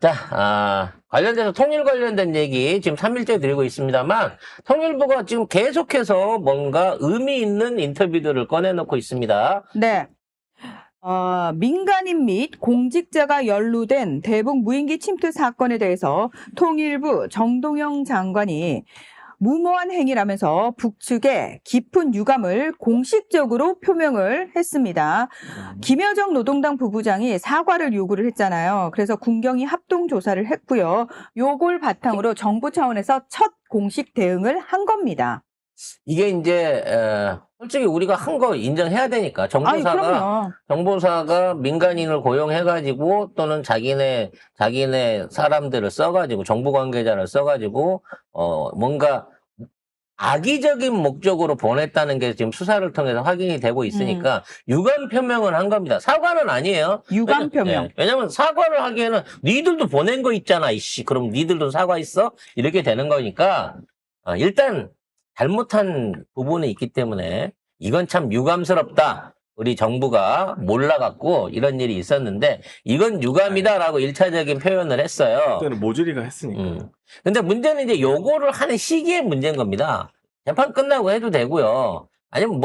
자, 관련돼서 통일 관련된 얘기 지금 3일째 드리고 있습니다만, 통일부가 지금 계속해서 뭔가 의미 있는 인터뷰들을 꺼내놓고 있습니다. 네. 민간인 및 공직자가 연루된 대북 무인기 침투 사건에 대해서 통일부 정동영 장관이 무모한 행위라면서 북측에 깊은 유감을 공식적으로 표명을 했습니다. 김여정 노동당 부부장이 사과를 요구를 했잖아요. 그래서 군경이 합동 조사를 했고요. 요걸 바탕으로 정부 차원에서 첫 공식 대응을 한 겁니다. 이게 이제 솔직히 우리가 한 거 인정해야 되니까 그럼요. 정보사가 민간인을 고용해가지고 또는 자기네 사람들을 써가지고 정부 관계자를 써가지고 뭔가 악의적인 목적으로 보냈다는 게 지금 수사를 통해서 확인이 되고 있으니까 유감 표명을 한 겁니다. 사과는 아니에요. 유감 표명. 왜냐면 사과를 하기에는 니들도 보낸 거 있잖아, 이씨. 그럼 니들도 사과했어? 이렇게 되는 거니까 일단 잘못한 부분이 있기 때문에 이건 참 유감스럽다. 우리 정부가 몰라갖고 이런 일이 있었는데 이건 유감이다라고 1차적인 표현을 했어요. 그때는 모조리가 했으니까. 근데 문제는 이제 요거를 하는 시기의 문제인 겁니다. 재판 끝나고 해도 되고요. 아니면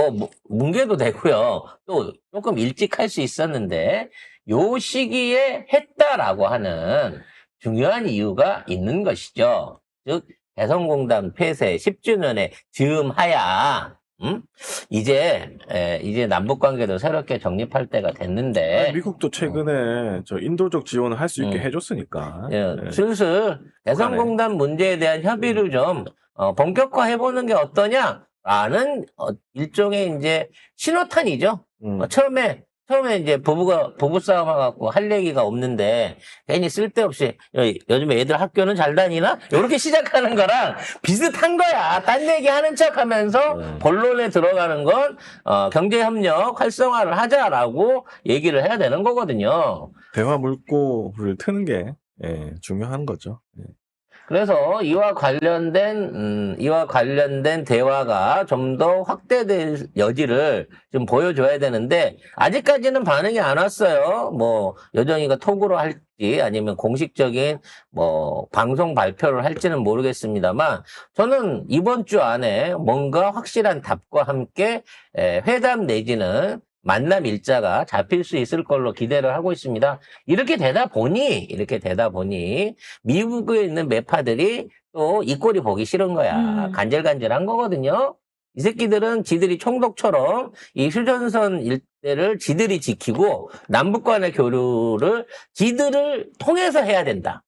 뭉개도 되고요. 또 조금 일찍 할 수 있었는데 요 시기에 했다라고 하는 중요한 이유가 있는 것이죠. 즉 개성공단 폐쇄 10주년에 즈음하야 이제 남북관계도 새롭게 정립할 때가 됐는데 미국도 최근에 저 인도적 지원을 할 수 있게 해줬으니까. 슬슬 개성공단 문제에 대한 협의를 좀 본격화해보는 게 어떠냐라는 일종의 이제 신호탄이죠. 처음에 이제 부부싸움 해갖고 할 얘기가 없는데 괜히 쓸데없이 요즘에 애들 학교는 잘 다니나? 이렇게 시작하는 거랑 비슷한 거야. 딴 얘기 하는 척 하면서 본론에 들어가는 건 경제협력 활성화를 하자라고 얘기를 해야 되는 거거든요. 대화 물꼬를 트는 게 중요한 거죠. 그래서 이와 관련된 대화가 좀 더 확대될 여지를 좀 보여줘야 되는데, 아직까지는 반응이 안 왔어요. 여정이가 톡으로 할지, 아니면 공식적인 방송 발표를 할지는 모르겠습니다만, 저는 이번 주 안에 뭔가 확실한 답과 함께 회담 내지는 만남 일자가 잡힐 수 있을 걸로 기대를 하고 있습니다. 이렇게 되다 보니 미국에 있는 매파들이 또 이 꼴이 보기 싫은 거야. 간질간질한 거거든요. 이 새끼들은 지들이 총독처럼 이 휴전선 일대를 지들이 지키고 남북 간의 교류를 지들을 통해서 해야 된다.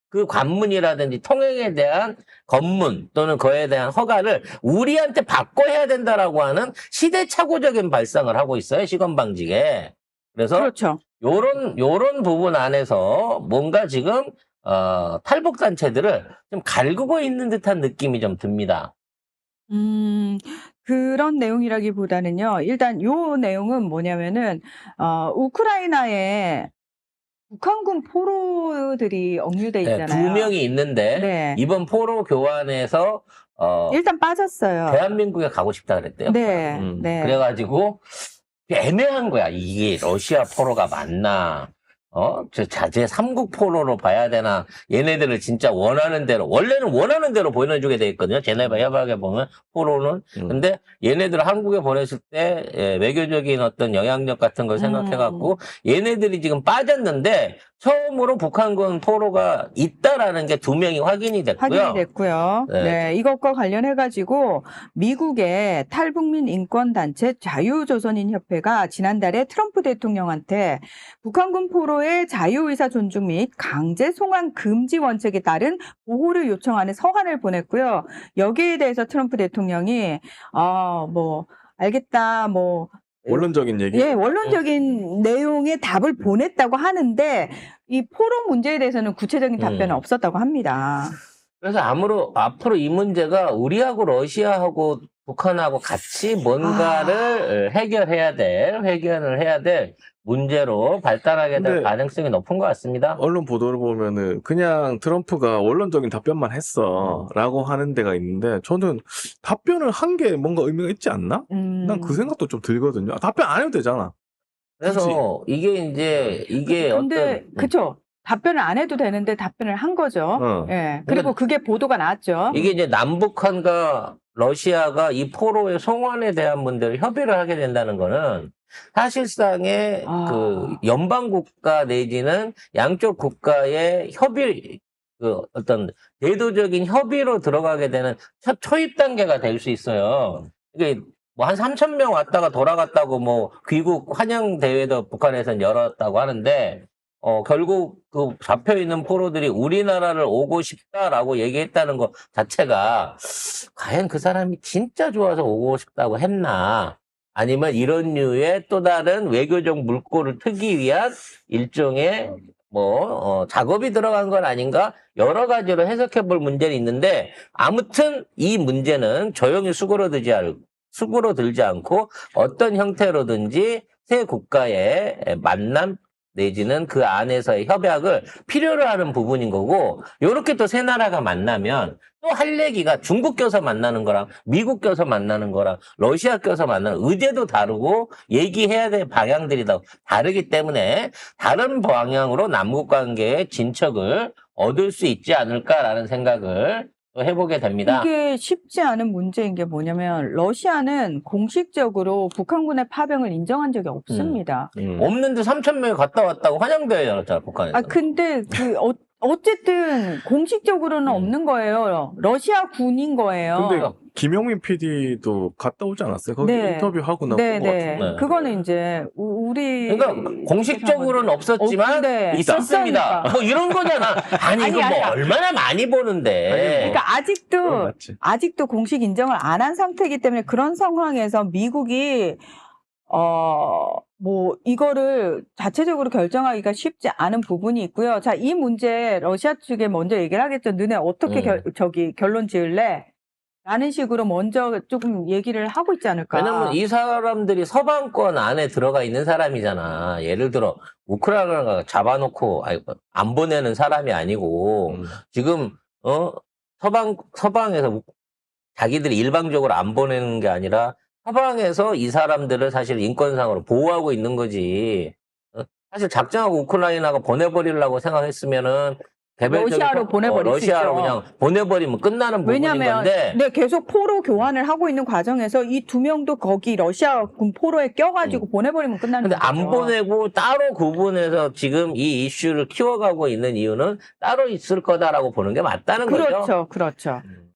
그 관문이라든지 통행에 대한 검문 또는 그에 대한 허가를 우리한테 받고 해야 된다라고 하는 시대착오적인 발상을 하고 있어요. 시건방지게. 그래서 그렇죠. 요런 부분 안에서 뭔가 지금 탈북 단체들을 좀 갈구고 있는 듯한 느낌이 좀 듭니다. 그런 내용이라기보다는요. 일단 요 내용은 뭐냐면은 우크라이나에 북한군 포로들이 억류돼 있잖아요. 2명이 있는데 이번 포로 교환에서 일단 빠졌어요. 대한민국에 가고 싶다 그랬대요. 네. 그래가지고 애매한 거야. 이게 러시아 포로가 맞나? 제 3국 포로로 봐야 되나? 얘네들을 진짜 원하는 대로, 원래는 원하는 대로 보내주게 돼 있거든요. 제네바 협약에 보면, 포로는. 근데 얘네들을 한국에 보냈을 때, 외교적인 어떤 영향력 같은 걸 생각해갖고, 얘네들이 지금 빠졌는데, 처음으로 북한군 포로가 있다라는 게 2명이 확인이 됐고요. 네, 이것과 관련해가지고 미국의 탈북민 인권단체 자유조선인협회가 지난달에 트럼프 대통령한테 북한군 포로의 자유의사 존중 및 강제 송환 금지 원칙에 따른 보호를 요청하는 서한을 보냈고요. 여기에 대해서 트럼프 대통령이 알겠다, 원론적인 얘기? 원론적인 내용의 답을 보냈다고 하는데 이 포로 문제에 대해서는 구체적인 답변은 없었다고 합니다. 그래서 앞으로 이 문제가 우리하고 러시아하고 북한하고 같이 뭔가를 해결을 해야 될 문제로 발달하게 될 가능성이 높은 것 같습니다. 언론 보도를 보면은 그냥 트럼프가 원론적인 답변만 했어 라고 하는 데가 있는데, 저는 답변을 한 게 뭔가 의미가 있지 않나? 난 그 생각도 좀 들거든요. 답변 안 해도 되잖아. 그래서 이게 근데 그쵸. 답변을 안 해도 되는데 답변을 한 거죠. 어. 예. 그리고 그게 보도가 나왔죠. 이게 이제 남북한과 러시아가 이 포로의 송환에 대한 문제를 협의를 하게 된다는 거는 사실상의 아. 그 연방 국가 내지는 양쪽 국가의 협의, 그 어떤 제도적인 협의로 들어가게 되는 첫 초입 단계가 될 수 있어요. 이게 뭐 한 3,000명 왔다가 돌아갔다고 뭐 귀국 환영 대회도 북한에서는 열었다고 하는데 결국 그 잡혀 있는 포로들이 우리나라를 오고 싶다라고 얘기했다는 것 자체가 과연 그 사람이 진짜 좋아서 오고 싶다고 했나? 아니면 이런 류의 또 다른 외교적 물꼬를 트기 위한 일종의 작업이 들어간 건 아닌가? 여러 가지로 해석해 볼 문제는 있는데, 아무튼 이 문제는 조용히 수그러들지 않고 어떤 형태로든지 세 국가의 만남 내지는 그 안에서의 협약을 필요로 하는 부분인 거고, 요렇게 또 세 나라가 만나면 또 할 얘기가 중국 껴서 만나는 거랑 미국 껴서 만나는 거랑 러시아 껴서 만나는 의제도 다르고 얘기해야 될 방향들이 다 다르기 때문에 다른 방향으로 남북 관계의 진척을 얻을 수 있지 않을까라는 생각을 또 해보게 됩니다. 이게 쉽지 않은 문제인 게 뭐냐면 러시아는 공식적으로 북한군의 파병을 인정한 적이 없습니다. 없는데 3,000명이 갔다 왔다고 환영대회 열었잖아, 북한에서. 근데 어쨌든 공식적으로는 음. 없는 거예요. 러시아 군인 거예요. 근데 김용민 PD도 갔다 오지 않았어요? 거기 네. 인터뷰하고 나온 것 네. 같은데. 그거는 이제 우리 그러니까 공식적으로는 없었지만 네. 있었습니다. 뭐 이런 거잖아. 아니 이거 뭐 아니. 얼마나 많이 보는데. 그러니까 그건 맞지. 아직도 공식 인정을 안 한 상태이기 때문에 그런 상황에서 미국이 이거를 자체적으로 결정하기가 쉽지 않은 부분이 있고요. 자, 이 문제 러시아 측에 먼저 얘기를 하겠죠. 너네 어떻게 결론 지을래? 라는 식으로 먼저 조금 얘기를 하고 있지 않을까. 왜냐면 이 사람들이 서방권 안에 들어가 있는 사람이잖아. 예를 들어 우크라이나가 잡아놓고 안 보내는 사람이 아니고 지금 서방에서 자기들이 일방적으로 안 보내는 게 아니라 서방에서 이 사람들을 사실 인권상으로 보호하고 있는 거지. 사실 작정하고 우크라이나가 보내버리려고 생각했으면은 러시아로 보내버릴 수 러시아로 있죠. 그냥 보내버리면 끝나는 부분인 왜냐면 건데. 계속 포로 교환을 하고 있는 과정에서 이 두 명도 거기 러시아 군 포로에 껴가지고 보내버리면 끝나는 근데 거죠. 안 보내고 따로 구분해서 지금 이 이슈를 키워가고 있는 이유는 따로 있을 거다라고 보는 게 맞다는 거죠. 그렇죠.